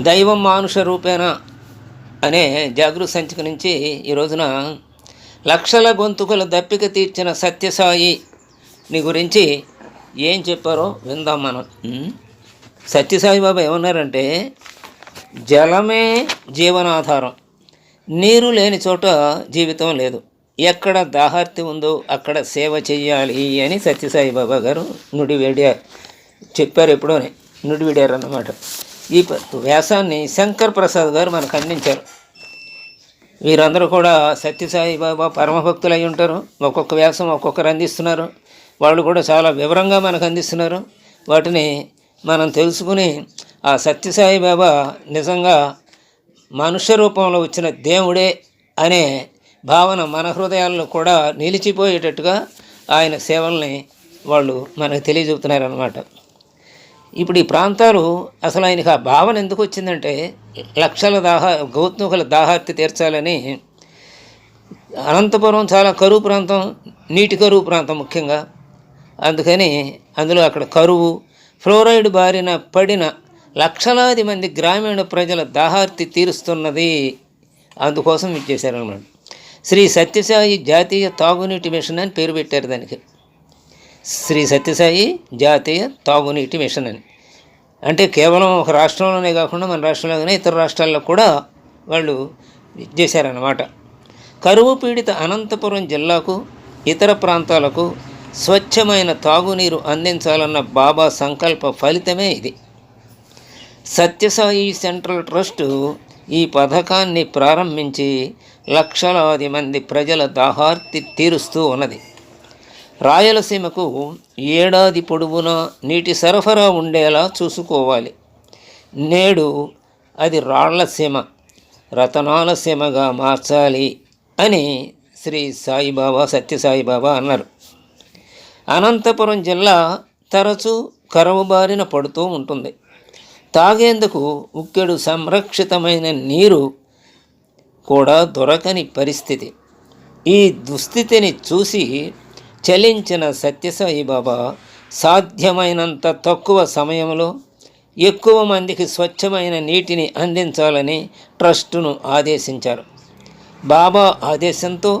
దైవం మానుష రూపేణ అనే జాగృతి సంచిక నుంచి ఈ రోజున లక్షల గొంతుకుల దప్పిక తీర్చిన సత్యసాయిని గురించి ఏం చెప్పారో విందాం మనం. సత్యసాయి బాబా ఏమన్నారంటే, జలమే జీవనాధారం, నీరు లేని చోట జీవితం లేదు, ఎక్కడ దాహార్తి ఉందో అక్కడ సేవ చెయ్యాలి అని సత్యసాయి బాబా గారు చెప్పారు. ఎప్పుడోనే నుడివిడారన్నమాట. ఈ వ్యాసాన్ని శంకర్ ప్రసాద్ గారు మనకు అందించారు. వీరందరూ కూడా సత్యసాయి బాబా పరమభక్తులు అయి ఉంటారు. ఒక్కొక్క వ్యాసం ఒక్కొక్కరు అందిస్తున్నారు. వాళ్ళు కూడా చాలా వివరంగా మనకు అందిస్తున్నారు. వాటిని మనం తెలుసుకుని ఆ సత్యసాయి బాబా నిజంగా మనుష్య రూపంలో వచ్చిన దేవుడే అనే భావన మన హృదయాల్లో కూడా నిలిచిపోయేటట్టుగా ఆయన సేవల్ని వాళ్ళు మనకు తెలియజెబుతున్నారన్నమాట. ఇప్పుడు ఈ ప్రాంతాలు అసలు ఆయనకు ఆ భావన ఎందుకు వచ్చిందంటే, లక్షల గౌతముఖుల దాహార్తి తీర్చాలని. అనంతపురం చాలా కరువు ప్రాంతం, నీటి కరువు ప్రాంతం ముఖ్యంగా. అందుకని అందులో అక్కడ కరువు, ఫ్లోరైడ్ బారిన పడిన లక్షలాది మంది గ్రామీణ ప్రజల దాహార్తి తీరుస్తున్నది. అందుకోసం ఇచ్చేశారన్నమాట. శ్రీ సత్యసాయి జాతీయ తాగునీటి మిషన్ అని పేరు పెట్టారు దానికి. శ్రీ సత్యసాయి జాతీయ తాగునీటి మిషన్ అని. అంటే కేవలం ఒక రాష్ట్రంలోనే కాకుండా మన రాష్ట్రంలోనే ఇతర రాష్ట్రాల్లో కూడా వాళ్ళు చేశారన్నమాట. కరువు పీడిత అనంతపురం జిల్లాకు ఇతర ప్రాంతాలకు స్వచ్ఛమైన తాగునీరు అందించాలన్న బాబా సంకల్ప ఫలితమే ఇది. సత్యసాయి సెంట్రల్ ట్రస్టు ఈ పథకాన్ని ప్రారంభించి లక్షలాది మంది ప్రజల దాహార్తి తీరుస్తూ ఉన్నది. రాయలసీమకు ఏడాది పొడవునా నీటి సరఫరా ఉండేలా చూసుకోవాలి. నేడు అది రాళ్లసీమ, రతనాల సీమగా మార్చాలి అని శ్రీ సాయిబాబా సత్యసాయిబాబా అన్నారు. అనంతపురం జిల్లా తరచూ కరువు బారిన పడుతూ ఉంటుంది. తాగేందుకు ఉక్కెడు సంరక్షితమైన నీరు కూడా దొరకని పరిస్థితి. ఈ దుస్థితిని చూసి చలించిన సత్యసాయి బాబా సాధ్యమైనంత తక్కువ సమయంలో ఎక్కువ మందికి స్వచ్ఛమైన నీటిని అందించాలని ట్రస్టును ఆదేశించారు. బాబా ఆదేశంతో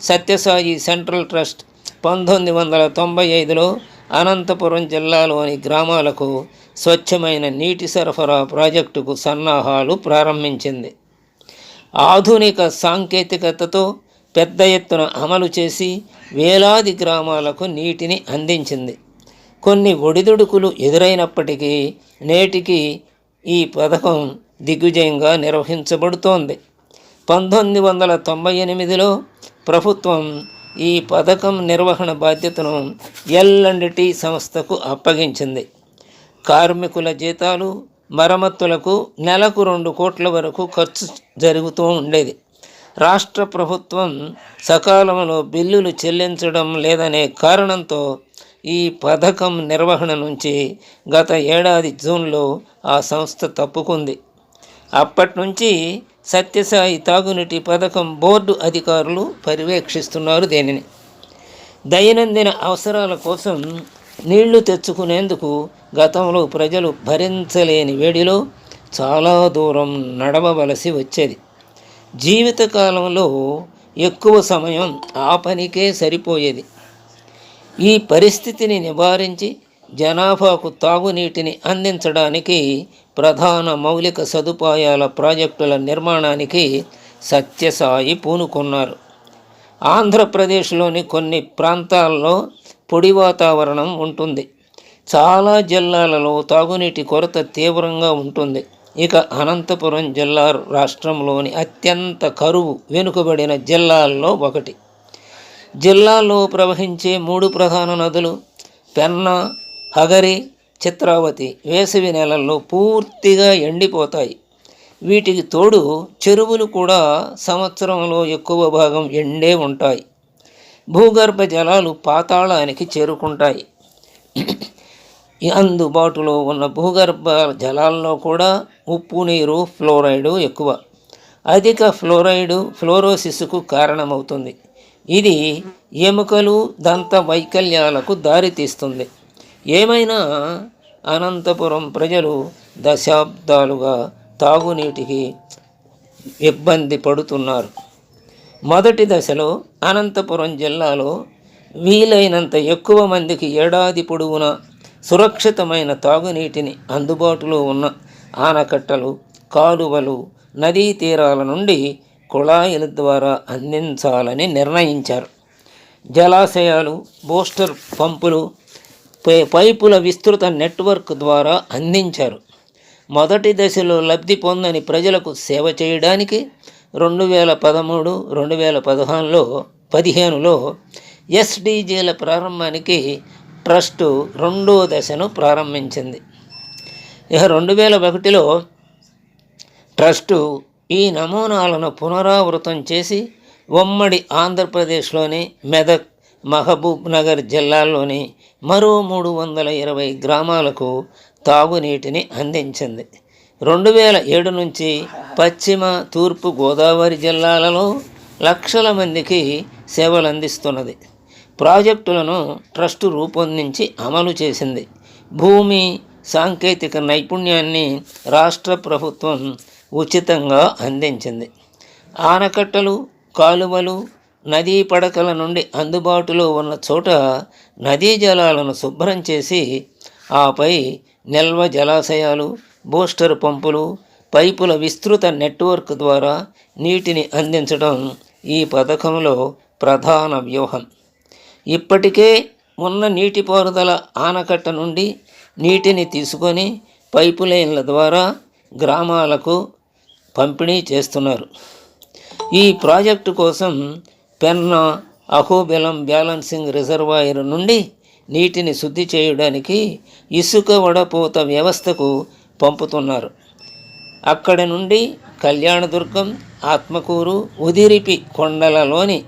సత్యసాయి సెంట్రల్ ట్రస్ట్ 1995లో అనంతపురం జిల్లాలోని గ్రామాలకు స్వచ్ఛమైన నీటి సరఫరా ప్రాజెక్టుకు సన్నాహాలు ప్రారంభించింది. ఆధునిక సాంకేతికతతో పెద్ద ఎత్తున అమలు చేసి వేలాది గ్రామాలకు నీటిని అందించింది. కొన్ని ఒడిదుడుకులు ఎదురైనప్పటికీ నేటికి ఈ పథకం దిగ్విజయంగా నిర్వహించబడుతోంది. 1998లో ప్రభుత్వం ఈ పథకం నిర్వహణ బాధ్యతను L&T సంస్థకు అప్పగించింది. కార్మికుల జీతాలు, మరమ్మతులకు నెలకు 2 కోట్ల వరకు ఖర్చు జరుగుతూ ఉండేది. రాష్ట్ర ప్రభుత్వం సకాలంలో బిల్లులు చెల్లించడం లేదనే కారణంతో ఈ పథకం నిర్వహణ నుంచి గత ఏడాది జూన్లో ఆ సంస్థ తప్పుకుంది. అప్పటి నుంచి సత్యసాయి తాగునీటి పథకం బోర్డు అధికారులు పర్యవేక్షిస్తున్నారు దీనిని. దైనందిన అవసరాల కోసం నీళ్లు తెచ్చుకునేందుకు గతంలో ప్రజలు భరించలేని వేడిలో చాలా దూరం నడవవలసి వచ్చేది. జీవితకాలంలో ఎక్కువ సమయం ఆ పనికే సరిపోయేది. ఈ పరిస్థితిని నివారించి జనాభాకు తాగునీటిని అందించడానికి ప్రధాన మౌలిక సదుపాయాల ప్రాజెక్టుల నిర్మాణానికి సత్యసాయి పూనుకున్నారు. ఆంధ్రప్రదేశ్లోని కొన్ని ప్రాంతాల్లో పొడి వాతావరణం ఉంటుంది. చాలా జిల్లాలలో తాగునీటి కొరత తీవ్రంగా ఉంటుంది. ఇక అనంతపురం జిల్లా రాష్ట్రంలోని అత్యంత కరువు వెనుకబడిన జిల్లాల్లో ఒకటి. జిల్లాలో ప్రవహించే 3 ప్రధాన నదులు పెన్నా, హగరి, చిత్రావతి వేసవి నెలల్లో పూర్తిగా ఎండిపోతాయి. వీటికి తోడు చెరువులు కూడా సంవత్సరంలో ఎక్కువ భాగం ఎండే ఉంటాయి. భూగర్భ జలాలు పాతాళానికి చేరుకుంటాయి. అందుబాటులో ఉన్న భూగర్భ జలాల్లో కూడా ఉప్పు నీరు, ఫ్లోరైడు ఎక్కువ. అధిక ఫ్లోరైడు ఫ్లోరోసిస్కు కారణమవుతుంది. ఇది ఎముకలు, దంత వైకల్యాలకు దారితీస్తుంది. ఏమైనా అనంతపురం ప్రజలు దశాబ్దాలుగా తాగునీటికి ఇబ్బంది పడుతున్నారు. మొదటి దశలో అనంతపురం జిల్లాలో వీలైనంత ఎక్కువ మందికి ఏడాది పొడవునా సురక్షితమైన తాగునీటిని అందుబాటులో ఉన్న ఆనకట్టలు, కాలువలు, నదీ తీరాల నుండి కుళాయిల ద్వారా అందించాలని నిర్ణయించారు. జలాశయాలు, బూస్టర్ పంపులు, పైపుల విస్తృత నెట్వర్క్ ద్వారా అందించారు. మొదటి దశలో లబ్ధి పొందని ప్రజలకు సేవ చేయడానికి 2013-2015లో ఎస్డీజీల ప్రారంభానికి ట్రస్టు రెండో దశను ప్రారంభించింది. ఇక 2001లో ట్రస్టు ఈ నమూనాలను పునరావృతం చేసి ఉమ్మడి ఆంధ్రప్రదేశ్లోని మెదక్, మహబూబ్ నగర్ జిల్లాల్లోని మరో 320 గ్రామాలకు తాగునీటిని అందించింది. 2007 నుంచి పశ్చిమ, తూర్పు గోదావరి జిల్లాలలో లక్షల మందికి సేవలు అందిస్తున్నది. ప్రాజెక్టులను ట్రస్టు రూపొందించి అమలు చేసింది. భూమి, సాంకేతిక నైపుణ్యాన్ని రాష్ట్ర ప్రభుత్వం ఉచితంగా అందించింది. ఆనకట్టలు, కాలువలు, నదీ పడకల నుండి అందుబాటులో ఉన్న చోట నదీ జలాలను శుభ్రం చేసి ఆపై నిల్వ జలాశయాలు, బూస్టర్ పంపులు, పైపుల విస్తృత నెట్వర్క్ ద్వారా నీటిని అందించడం ఈ పథకంలో ప్రధాన వ్యూహం. ఇప్పటికే ఉన్న నీటిపారుదల ఆనకట్ట నుండి నీటిని తీసుకొని పైపు లైన్ల ద్వారా గ్రామాలకు పంపిణీ చేస్తున్నారు. ఈ ప్రాజెక్టు కోసం పెన్నా, అహోబిలం బ్యాలెన్సింగ్ రిజర్వాయర్ నుండి నీటిని శుద్ధి చేయడానికి ఇసుక వడపోత వ్యవస్థకు పంపుతున్నారు. అక్కడి నుండి కళ్యాణదుర్గం, ఆత్మకూరు, ఉదిరిపి కొండలలోని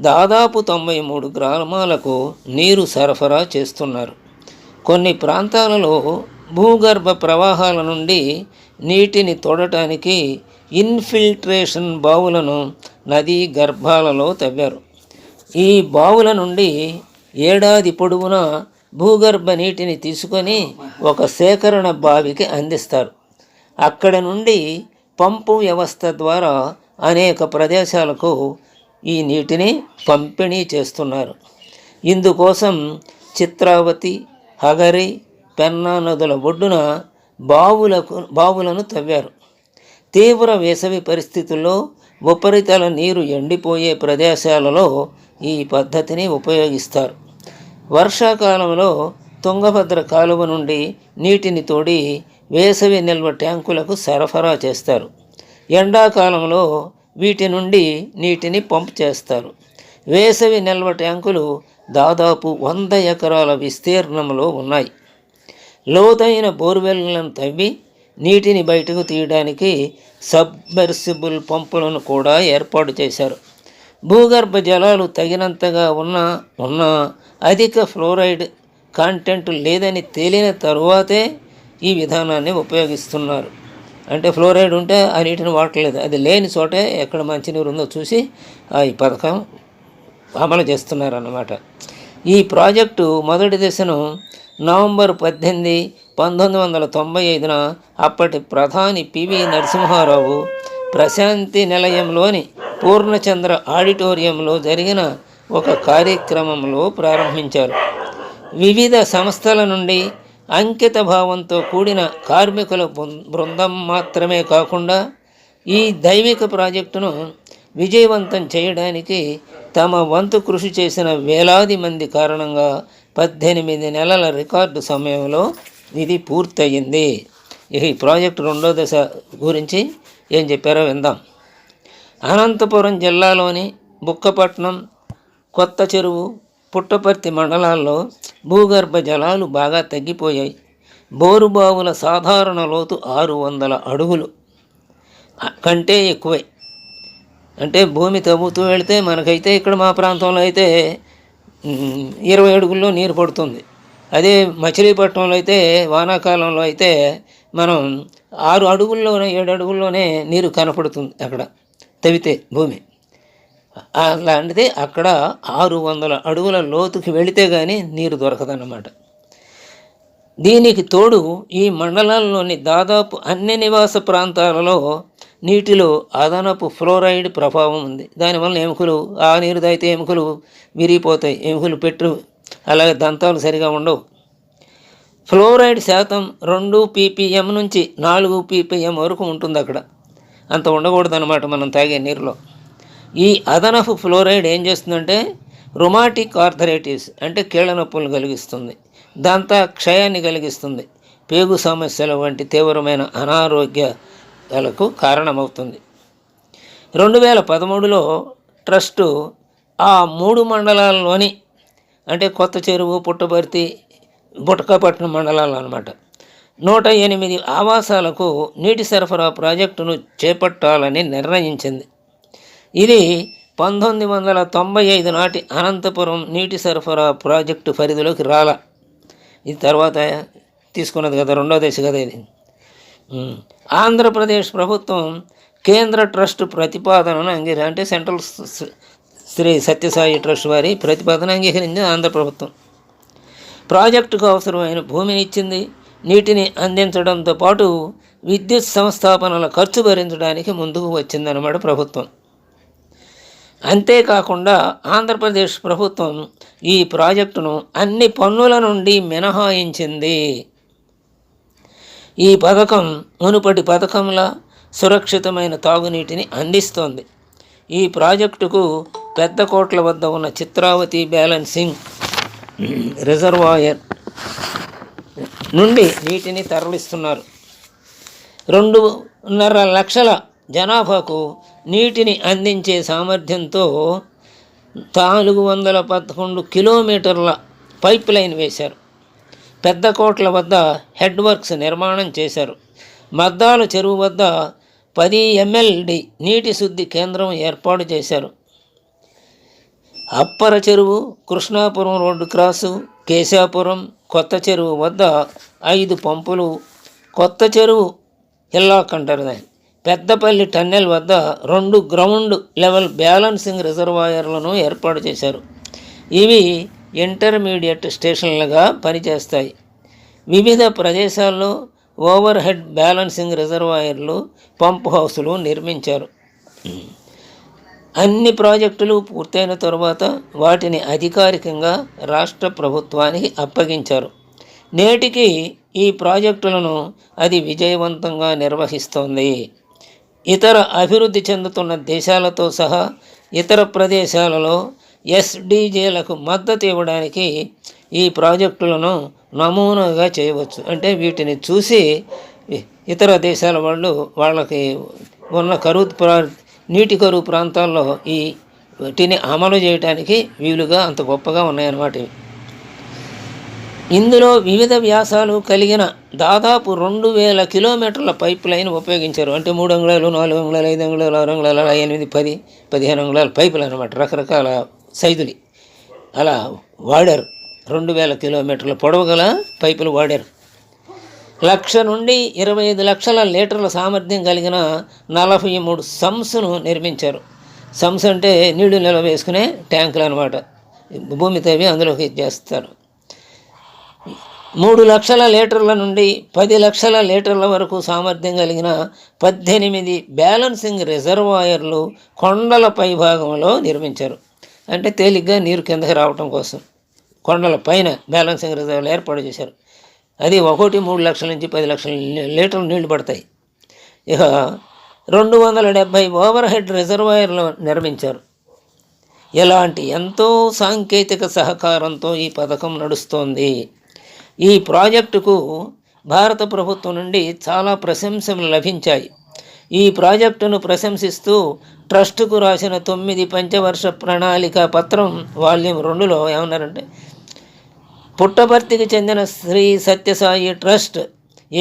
దాదాపు 93 గ్రామాలకు నీరు సరఫరా చేస్తున్నారు. కొన్ని ప్రాంతాలలో భూగర్భ ప్రవాహాల నుండి నీటిని తోడటానికి ఇన్ఫిల్ట్రేషన్ బావులను నదీ గర్భాలలో తవ్వారు. ఈ బావుల నుండి ఏడాది పొడవునా భూగర్భ నీటిని తీసుకొని ఒక సేకరణ బావికి అందిస్తారు. అక్కడ నుండి పంపు వ్యవస్థ ద్వారా అనేక ప్రదేశాలకు ఈ నీటిని పంపిణీ చేస్తున్నారు. ఇందుకోసం చిత్రావతి, హగరి, పెన్నా నదుల ఒడ్డున బావులను తవ్వారు. తీవ్ర వేసవి పరిస్థితుల్లో ఉపరితల నీరు ఎండిపోయే ప్రదేశాలలో ఈ పద్ధతిని ఉపయోగిస్తారు. వర్షాకాలంలో తుంగభద్ర కాలువ నుండి నీటిని తోడి వేసవి నిల్వ ట్యాంకులకు సరఫరా చేస్తారు. ఎండాకాలంలో వీటి నుండి నీటిని పంప్ చేస్తారు. వేసవి నిల్వ ట్యాంకులు దాదాపు 100 ఎకరాల విస్తీర్ణంలో ఉన్నాయి. లోతైన బోర్వెల్లను తవ్వి నీటిని బయటకు తీయడానికి సబ్మెర్సిబుల్ పంపులను కూడా ఏర్పాటు చేశారు. భూగర్భ జలాలు తగినంతగా ఉన్న అధిక ఫ్లోరైడ్ కాంటెంట్ లేదని తేలిన తరువాతే ఈ విధానాన్ని ఉపయోగిస్తున్నారు. అంటే ఫ్లోరైడ్ ఉంటే ఆ నీటిని వాడలేదు, అది లేని చోటే ఎక్కడ మంచినీరు ఉందో చూసి ఈ పథకం అమలు చేస్తున్నారన్నమాట. ఈ ప్రాజెక్టు మొదటి దశను నవంబర్ 18, 1995న అప్పటి ప్రధాని పివి నరసింహారావు ప్రశాంతి నిలయంలోని పూర్ణచంద్ర ఆడిటోరియంలో జరిగిన ఒక కార్యక్రమంలో ప్రారంభించారు. వివిధ సంస్థల నుండి అంకిత భావంతో కూడిన కార్మికుల బృందం మాత్రమే కాకుండా ఈ దైవిక ప్రాజెక్టును విజయవంతం చేయడానికి తమ వంతు కృషి చేసిన వేలాది మంది కారణంగా 18 నెలల రికార్డు సమయంలో ఇది పూర్తయింది. ఈ ప్రాజెక్టు రెండో దశ గురించి ఏం చెప్పారో విందాం. అనంతపురం జిల్లాలోని బుక్కపట్నం, కొత్త చెరువు, పుట్టపర్తి మండలాల్లో భూగర్భ జలాలు బాగా తగ్గిపోయాయి. బోరుబావుల సాధారణ లోతు 600 అడుగులు కంటే ఎక్కువే. అంటే భూమి తవ్వుతూ వెళితే మనకైతే ఇక్కడ మా ప్రాంతంలో అయితే 20 అడుగుల్లో నీరు పడుతుంది. అదే మచిలీపట్నంలో అయితే వానాకాలంలో అయితే మనం 6 అడుగుల్లోనే 7 అడుగుల్లోనే నీరు కనపడుతుంది అక్కడ తవ్వితే భూమి. అలాంటిది అక్కడ 600 అడుగుల లోతుకి వెళితే కానీ నీరు దొరకదన్నమాట. దీనికి తోడు ఈ మండలంలోని దాదాపు అన్ని నివాస ప్రాంతాలలో నీటిలో అదనపు ఫ్లోరైడ్ ప్రభావం ఉంది. దానివల్ల ఎముకలు, ఆ నీరు తాగితే ఎముకలు విరిగిపోతాయి, ఎముకలు పెట్టు, అలాగే దంతాలు సరిగా ఉండవు. ఫ్లోరైడ్ శాతం 2 ppm నుంచి 4 ppm వరకు ఉంటుంది అక్కడ. అంత ఉండకూడదు అన్నమాట మనం తాగే నీరులో. ఈ అదనపు ఫ్లోరైడ్ ఏం చేస్తుందంటే రుమాటిక్ ఆర్థరైటిస్ అంటే కీళ్ళ నొప్పులు కలిగిస్తుంది, దంత క్షయాన్ని కలిగిస్తుంది, పేగు సమస్యల వంటి తీవ్రమైన అనారోగ్యాలకు కారణమవుతుంది. 2013లో ట్రస్టు ఆ 3 మండలాల్లోని అంటే కొత్త చెరువు, పుట్టపర్తి, బుటకపట్నం మండలాలు అన్నమాట 108 ఆవాసాలకు నీటి సరఫరా ప్రాజెక్టును చేపట్టాలని నిర్ణయించింది. ఇది 1995 నాటి అనంతపురం నీటి సరఫరా ప్రాజెక్టు పరిధిలోకి రాలా. ఇది తర్వాత తీసుకున్నది కదా, రెండో దశ కదా ఇది. ఆంధ్రప్రదేశ్ ప్రభుత్వం కేంద్ర ట్రస్ట్ ప్రతిపాదనను అంటే సెంట్రల్ శ్రీ సత్యసాయి ట్రస్ట్ వారి ప్రతిపాదన అంగీకరించింది ఆంధ్ర ప్రభుత్వం. ప్రాజెక్టుకు అవసరమైన భూమిని ఇచ్చింది. నీటిని అందించడంతో పాటు విద్యుత్ సంస్థాపనల ఖర్చు భరించడానికి ముందుకు వచ్చిందన్నమాట ప్రభుత్వం. అంతేకాకుండా ఆంధ్రప్రదేశ్ ప్రభుత్వం ఈ ప్రాజెక్టును అన్ని పన్నుల నుండి మినహాయించింది. ఈ పథకం మునుపటి పథకంలా సురక్షితమైన తాగునీటిని అందిస్తోంది. ఈ ప్రాజెక్టుకు పెద్దకోట్ల వద్ద ఉన్న చిత్రావతి బ్యాలెన్సింగ్ రిజర్వాయర్ నుండి నీటిని తరలిస్తున్నారు. 2.5 లక్షల జనాభాకు నీటిని అందించే సామర్థ్యంతో 411 కిలోమీటర్ల పైప్ లైన్ వేశారు. పెద్దకోట్ల వద్ద హెడ్ వర్క్స్ నిర్మాణం చేశారు. మద్దాల చెరువు వద్ద 10 MLD నీటి శుద్ధి కేంద్రం ఏర్పాటు చేశారు. అప్పర చెరువు, కృష్ణాపురం రోడ్డు క్రాసు, కేశాపురం, కొత్త చెరువు వద్ద 5 పంపులు, కొత్త చెరువు హిల్లాక్ అంటారు దాన్ని, పెద్దపల్లి టన్నెల్ వద్ద 2 గ్రౌండ్ లెవెల్ బ్యాలెన్సింగ్ రిజర్వాయర్లను ఏర్పాటు చేశారు. ఇవి ఇంటర్మీడియట్ స్టేషన్లుగా పనిచేస్తాయి. వివిధ ప్రదేశాల్లో ఓవర్ హెడ్ బ్యాలెన్సింగ్ రిజర్వాయర్లు, పంప్ హౌసులు నిర్మించారు. అన్ని ప్రాజెక్టులు పూర్తయిన తర్వాత వాటిని అధికారికంగా రాష్ట్ర ప్రభుత్వానికి అప్పగించారు. నేటికి ఈ ప్రాజెక్టులను అది విజయవంతంగా నిర్వహిస్తోంది. ఇతర అభివృద్ధి చెందుతున్న దేశాలతో సహా ఇతర ప్రదేశాలలో SDGలకు మద్దతు ఇవ్వడానికి ఈ ప్రాజెక్టులను నమూనాగా చేయవచ్చు. అంటే వీటిని చూసి ఇతర దేశాల వాళ్ళకి ఉన్న నీటి కరువు ప్రాంతాల్లో వీటిని అమలు చేయడానికి వీలుగా అంత గొప్పగా ఉన్నాయన్నమాట. ఇందులో వివిధ వ్యాసాలు కలిగిన దాదాపు 2000 కిలోమీటర్ల పైప్ లైన్ ఉపయోగించారు. అంటే 3 అంగుళాలు, 4 అంగుళాలు, 5 అంగుళాలు, 6 అంగుళాలు, 8, 10, 15 అంగుళాల పైపులు అనమాట. రకరకాల సైజులు అలా వాడారు. 2000 కిలోమీటర్ల పొడవు గల పైపులు వాడారు. 1,00,000 నుండి 25 లక్షల లీటర్ల సామర్థ్యం కలిగిన 43 సంస్ను నిర్మించారు. సంస్ అంటే నీళ్లు నిల్వ వేసుకునే ట్యాంకులు అనమాట. భూమి తవ్వి అందులోకి చేస్తారు. 3 లక్షల లీటర్ల నుండి 10 లక్షల లీటర్ల వరకు సామర్థ్యం కలిగిన 18 బ్యాలెన్సింగ్ రిజర్వాయర్లు కొండల పైభాగంలో నిర్మించారు. అంటే తేలిగ్గా నీరు కిందకి రావటం కోసం కొండల పైన బ్యాలెన్సింగ్ రిజర్వాయర్లు ఏర్పాటు చేశారు. అది ఒకటి 3 లక్షల నుంచి 10 లక్షల లీటర్లు నీళ్లు పడతాయి. ఇక 270 ఓవర్ హెడ్ రిజర్వాయర్లు నిర్మించారు. ఇలాంటి ఎంతో సాంకేతిక సహకారంతో ఈ పథకం నడుస్తోంది. ఈ ప్రాజెక్టుకు భారత ప్రభుత్వం నుండి చాలా ప్రశంసలు లభించాయి. ఈ ప్రాజెక్టును ప్రశంసిస్తూ ట్రస్టుకు రాసిన 9 పంచవర్ష ప్రణాళిక పత్రం వాల్యూమ్ 2లో ఏమన్నారంటే, పుట్టపర్తికి చెందిన శ్రీ సత్యసాయి ట్రస్ట్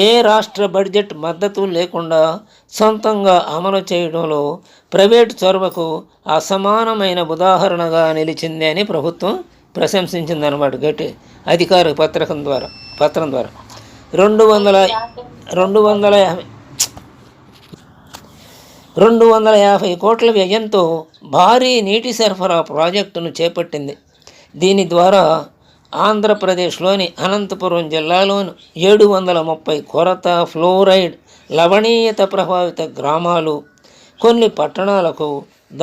ఏ రాష్ట్ర బడ్జెట్ మద్దతు లేకుండా సొంతంగా అమలు చేయడంలో ప్రైవేటు చొరవకు అసమానమైన ఉదాహరణగా నిలిచింది అని ప్రభుత్వం ప్రశంసించిందన్నమాట. గట్టి అధికార పత్రం ద్వారా 250 కోట్ల వ్యయంతో భారీ నీటి సరఫరా ప్రాజెక్టును చేపట్టింది. దీని ద్వారా ఆంధ్రప్రదేశ్లోని అనంతపురం జిల్లాలోని 730 కొరత ఫ్లోరైడ్ లవణీయత ప్రభావిత గ్రామాలు, కొన్ని పట్టణాలకు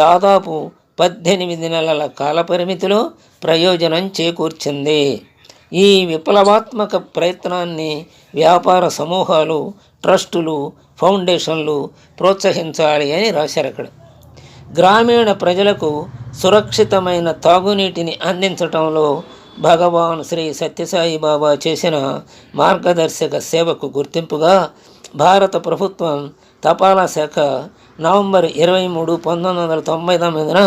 దాదాపు 18 నెలల కాలపరిమితిలో ప్రయోజనం చేకూర్చింది. ఈ విప్లవాత్మక ప్రయత్నాన్ని వ్యాపార సమూహాలు, ట్రస్టులు, ఫౌండేషన్లు ప్రోత్సహించాలి అని రాశారు అక్కడ. గ్రామీణ ప్రజలకు సురక్షితమైన తాగునీటిని అందించటంలో భగవాన్ శ్రీ సత్యసాయి బాబా చేసిన మార్గదర్శక సేవకు గుర్తింపుగా భారత ప్రభుత్వం తపాలా శాఖ నవంబర్ 23, 1999న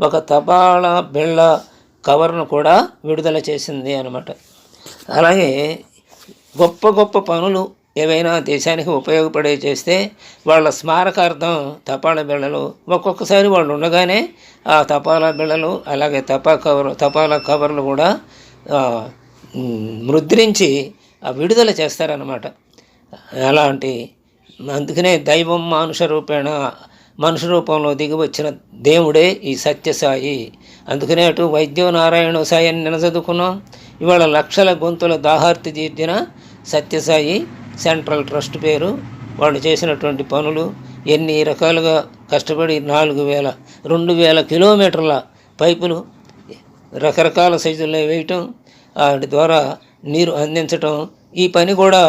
ఒక తపాలా బిళ్ళ కవర్ను కూడా విడుదల చేసింది అన్నమాట. అలాగే గొప్ప గొప్ప పనులు ఏవైనా దేశానికి ఉపయోగపడే చేస్తే వాళ్ళ స్మారకార్థం తపాలా బిళ్ళలు, ఒక్కొక్కసారి వాళ్ళు ఉండగానే ఆ తపాలా బిళ్ళలు అలాగే తపాలా కవర్లు కూడా ముద్రించి విడుదల చేస్తారన్నమాట. అలాంటి అందుకనే దైవం మనుష రూపంలో దిగి వచ్చిన దేవుడే ఈ సత్యసాయి. అందుకనే అటు వైద్యో నారాయణ సాయి అని నిలచదుకున్నాం. ఇవాళ లక్షల గొంతుల దాహార్తి తీర్చిన సత్యసాయి సెంట్రల్ ట్రస్ట్ పేరు. వాళ్ళు చేసినటువంటి పనులు ఎన్ని రకాలుగా కష్టపడి 2,000 కిలోమీటర్ల పైపులు రకరకాల సైజుల్లో వేయటం, వాటి ద్వారా నీరు అందించటం. ఈ పని కూడా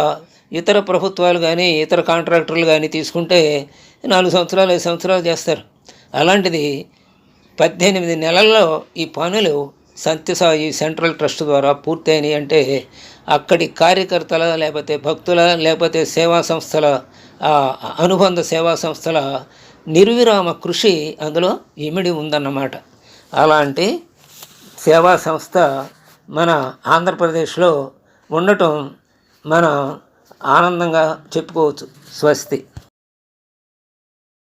ఇతర ప్రభుత్వాలు కానీ ఇతర కాంట్రాక్టర్లు కానీ తీసుకుంటే 4 సంవత్సరాలు 5 సంవత్సరాలు చేస్తారు. అలాంటిది 18 నెలల్లో ఈ పనులు సత్యసాయి సెంట్రల్ ట్రస్ట్ ద్వారా పూర్తయినాయి అంటే అక్కడి కార్యకర్తల లేకపోతే భక్తుల లేకపోతే సేవా సంస్థల అనుబంధ సేవా సంస్థల నిర్విరామ కృషి అందులో ఇమిడి ఉందన్నమాట. అలాంటి సేవా సంస్థ మన ఆంధ్రప్రదేశ్లో ఉండటం మన ఆనందంగా చెప్పుకోవచ్చు. స్వస్తి.